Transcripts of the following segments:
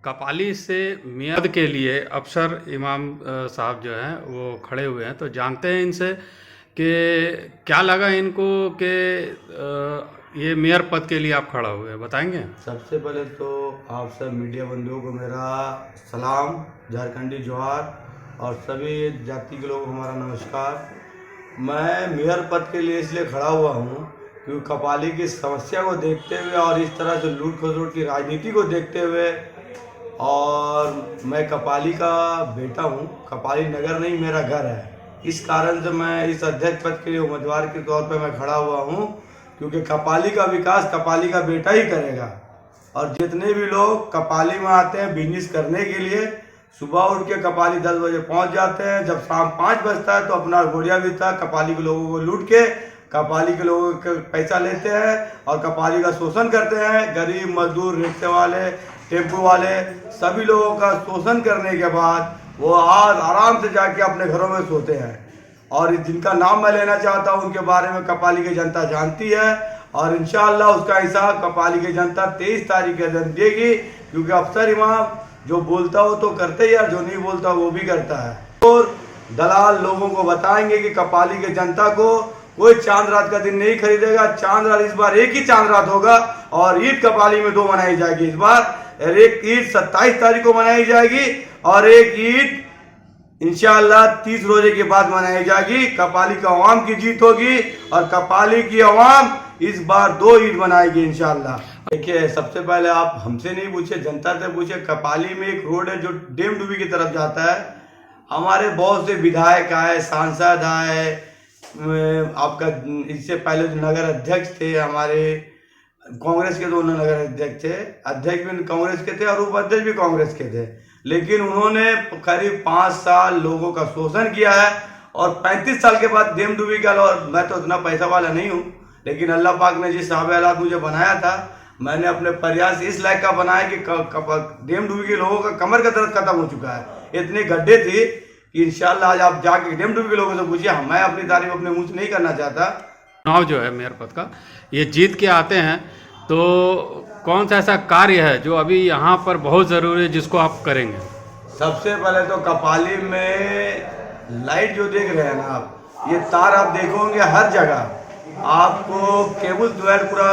कपाली से मियाद के लिए अफसर इमाम साहब जो हैं वो खड़े हुए हैं, तो जानते हैं इनसे कि क्या लगा इनको कि ये मेयर पद के लिए आप खड़ा हुए, बताएंगे। सबसे पहले तो आप सब मीडिया बंधुओं को मेरा सलाम, झारखंडी जोहार और सभी जाति के लोगों को हमारा नमस्कार। मैं मेयर पद के लिए इसलिए खड़ा हुआ हूँ क्योंकि कपाली की समस्या को देखते हुए और इस तरह से लूट खसोट की राजनीति को देखते हुए, और मैं कपाली का बेटा हूँ, कपाली नगर नहीं मेरा घर है, इस कारण से मैं इस अध्यक्ष पद के लिए उम्मीदवार के तौर पर मैं खड़ा हुआ हूँ। क्योंकि कपाली का विकास कपाली का बेटा ही करेगा। और जितने भी लोग कपाली में आते हैं बिजनेस करने के लिए, सुबह उठ के कपाली 10 बजे पहुंच जाते हैं, जब शाम 5 बजता है तो अपना गोड़िया बिता कपाली के लोगों को लूट के कपाली के लोगों का पैसा लेते हैं और कपाली का शोषण करते हैं। गरीब मजदूर, रिक्शे वाले, टेम्पो वाले सभी लोगों का शोषण करने के बाद वो आज आराम से जाके अपने घरों में सोते हैं। और जिनका नाम मैं लेना चाहता हूं उनके बारे में कपाली की जनता जानती है, और इंशाअल्लाह उसका हिसाब कपाली की जनता 23 तारीख के दिन देगी। क्योंकि अफसर इमाम जो बोलता हो तो करते ही, और जो नहीं बोलता वो भी करता है। और दलाल लोगों को बताएंगे कि कपाली की जनता को कोई चांद रात का दिन नहीं खरीदेगा। चांद रात इस बार एक ही चांद रात होगा, और ईद कपाली में 2 मनाई जाएगी इस बार। एक ईद 27 तारीख को मनाई जाएगी और एक ईद इंशाअल्लाह 30 रोजे के बाद मनाई जाएगी। कपाली का अवाम की जीत होगी और कपाली की अवाम इस बार 2 ईद मनाएगी इंशाअल्लाह। देखिए, सबसे पहले आप हमसे नहीं पूछे, जनता से पूछे। कपाली में एक रोड है जो डेमडुबी की तरफ जाता है। हमारे बहुत से विधायक आए, सांसद आए, आपका इससे पहले जो नगर अध्यक्ष थे हमारे कांग्रेस के, दोनों नगर अध्यक्ष थे, अध्यक्ष भी कांग्रेस के थे और उपाध्यक्ष भी कांग्रेस के थे। लेकिन उन्होंने करीब 5 साल लोगों का शोषण किया है, और 35 साल के बाद डेमडुबी का, और मैं तो उतना पैसा वाला नहीं हूँ, लेकिन अल्लाह पाक ने जिस साहब हालात मुझे बनाया था, मैंने अपने प्रयास इस लायक का बनाया कि डेमडुबी के लोगों का कमर का दर्द खत्म हो चुका है। इतने गड्ढे थे कि इंशाल्लाह आज आप जाके डेमडुबी के लोगों से पूछिए। मैं अपनी तारीफ अपने मुंह से नहीं करना चाहता। चुनाव जो है मेयर पद का, ये जीत के आते हैं, तो कौन सा ऐसा कार्य है जो अभी यहाँ पर बहुत ज़रूरी है जिसको आप करेंगे? सबसे पहले तो कपाली में लाइट जो देख रहे हैं ना आप, ये तार आप देखोगे हर जगह, आपको केबल वायर पूरा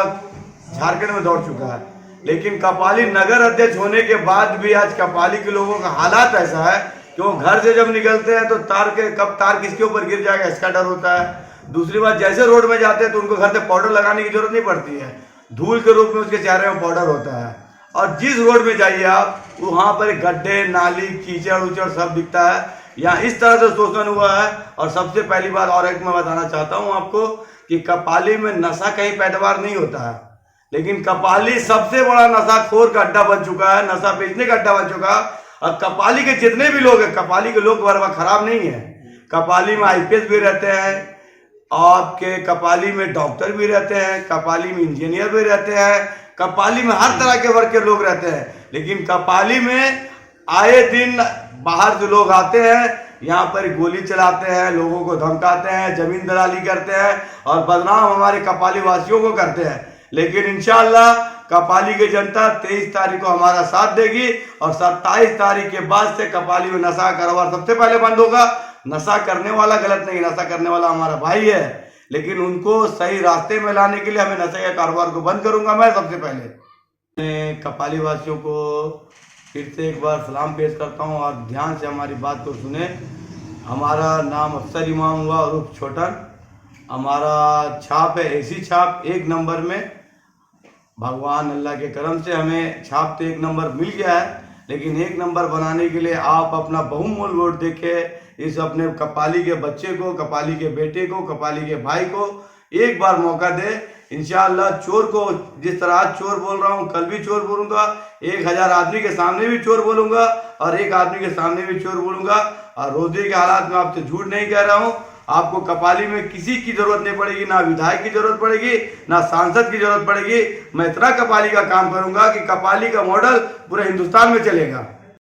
झारखंड में दौड़ चुका है। लेकिन कपाली नगर अध्यक्ष होने के बाद भी आज कपाली के लोगों का हालात ऐसा है कि वो घर से जब निकलते हैं तो कब तार किसके ऊपर गिर जाएगा इसका डर होता है। दूसरी बात, जैसे रोड में जाते हैं तो उनको घर से पाउडर लगाने की जरूरत नहीं पड़ती है, धूल के रूप में उसके चेहरे में पाउडर होता है। और जिस रोड में जाइए आप, वहाँ पर गड्ढे, नाली, कीचड़ उचड़ सब दिखता है। यहाँ इस तरह से शोषण हुआ है। और सबसे पहली बात और एक मैं बताना चाहता हूँ आपको कि कपाली में नशा कहीं पैदावार नहीं होता है, लेकिन कपाली सबसे बड़ा नशाखोर का अड्डा बन चुका है, नशा बेचने का अड्डा बन चुका है। और कपाली के जितने भी लोग हैं, कपाली के लोग बराबर खराब नहीं है। कपाली में IPS भी रहते हैं, आपके कपाली में डॉक्टर भी रहते हैं, कपाली में इंजीनियर भी रहते हैं, कपाली में हर तरह के वर्ग के लोग रहते हैं। लेकिन कपाली में आए दिन बाहर से लोग आते हैं, यहाँ पर गोली चलाते हैं, लोगों को धमकाते हैं, जमीन दलाली करते हैं और बदनाम हमारे कपाली वासियों को करते हैं। लेकिन इंशाअल्लाह कपाली की जनता 23 तारीख को हमारा साथ देगी, और 27 तारीख के बाद से कपाली में नशा कारोबार सबसे पहले बंद होगा। नशा करने वाला गलत नहीं, नशा करने वाला हमारा भाई है, लेकिन उनको सही रास्ते में लाने के लिए हमें नशे के कारोबार को बंद करूंगा मैं सबसे पहले। मैं कपाली वासियों को फिर से एक बार सलाम पेश करता हूं, और ध्यान से हमारी बात को सुने। हमारा नाम अफसर इमाम हुआ उर्फ छोटन। हमारा छाप है ऐसी छाप 1 नंबर में। भगवान अल्लाह के करम से हमें छाप तो 1 नंबर मिल गया है, लेकिन 1 नंबर बनाने के लिए आप अपना बहुमूल्य वोट देके इस अपने कपाली के बच्चे को, कपाली के बेटे को, कपाली के भाई को एक बार मौका दे। इंशाअल्लाह चोर को जिस तरह आज चोर बोल रहा हूँ, कल भी चोर बोलूंगा, 1000 आदमी के सामने भी चोर बोलूंगा और 1 आदमी के सामने भी चोर बोलूंगा। और रोजे के हालात में आपसे झूठ नहीं कह रहा हूँ। आपको कपाली में किसी की जरूरत नहीं पड़ेगी, ना विधायक की जरूरत पड़ेगी, ना सांसद की जरूरत पड़ेगी। मैं इतना कपाली का काम करूंगा कि कपाली का मॉडल पूरे हिंदुस्तान में चलेगा।